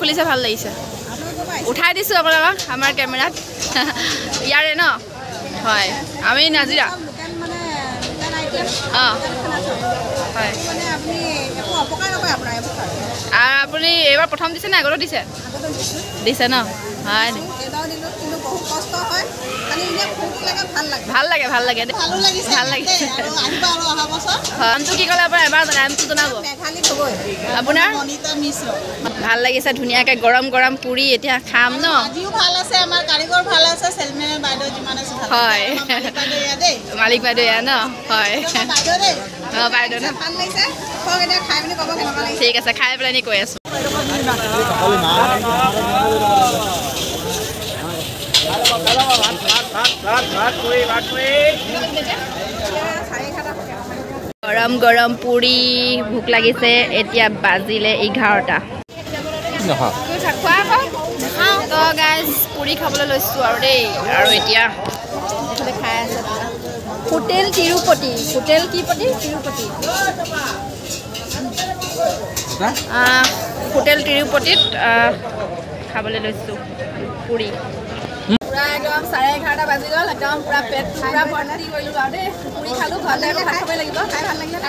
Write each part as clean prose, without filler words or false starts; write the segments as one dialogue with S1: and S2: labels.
S1: খুলিছে ভাল লাগিছে উঠাই দিছোঁ আপোনালোকক আমাৰ কেমেৰাত ইয়াৰে ন হয় আমি নাজিৰা অঁ হয় আৰু আপুনি এইবাৰ প্ৰথম দিছে নে আগতো দিছে দিছে ন হয় ভাল লাগে ভাল লাগে ভাল লাগিছে নামটো কি ক'লে আপোনাৰ এবাৰ নামটো জনাব আপোনাৰ ভাল লাগিছে ধুনীয়াকৈ গৰম গৰম পুৰি এতিয়া খাম ন হয় মালিক বাইদেউ এয়া ন হয় অঁ বাইদেউ ন ঠিক আছে খাই পেলাই নি কৈ আছোঁ গৰম গৰম পুৰি ভোক লাগিছে এতিয়া বাজিলে 11টা তো গাইজ পুৰি খাবলৈ লৈছোঁ আৰু দেই আৰু এতিয়া খাই আছে হোটেল তিৰুপতি হোটেল কি পতি তিৰুপতি হোটেল তিৰুপতিত খাবলৈ লৈছোঁ পুৰি পুৰা একদম 11:30 বাজি গ'ল একদম পুৰা পেট পুৰা ভৰ্তি কৰিলোঁ আৰু দেই পুৰি খালোঁ ঘৰতে আকৌ ভাত খাবই লাগিব খাই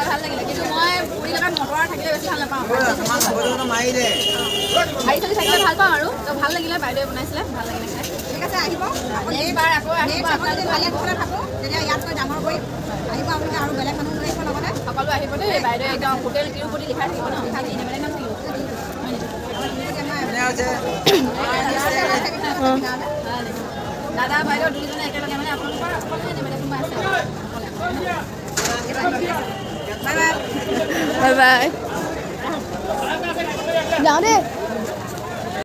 S1: ভাল লাগিলে কিন্তু মই পুৰি লগত মটৰ থাকিলে বেছি ভাল নাপাওঁ ভাজি চাজি থাকিলে ভাল পাওঁ আৰু তো ভাল লাগিলে বাইদেৱে বনাইছিলে ভাল লাগিলে খাই ঠিক আছে আহিব এইবাৰ আকৌ আহিব আপোনালোকে ভালে ঘৰতে থাকোঁ তেতিয়া ইয়াতকৈ ডাঙৰ কৰিম আহিব আপোনালোকে আৰু বেলেগ মানুহ লৈ আহিব লগতে সকলো আহিব দেই বাইদেৱে একদম হোটেল তিৰুপতি লিখাই থাকিব ন বেলেগ নাম থাকিব দাদা বাইদেউ দুইজনে একেলগে মানে আপোনালোকৰ বাই বাই যাওঁ দেই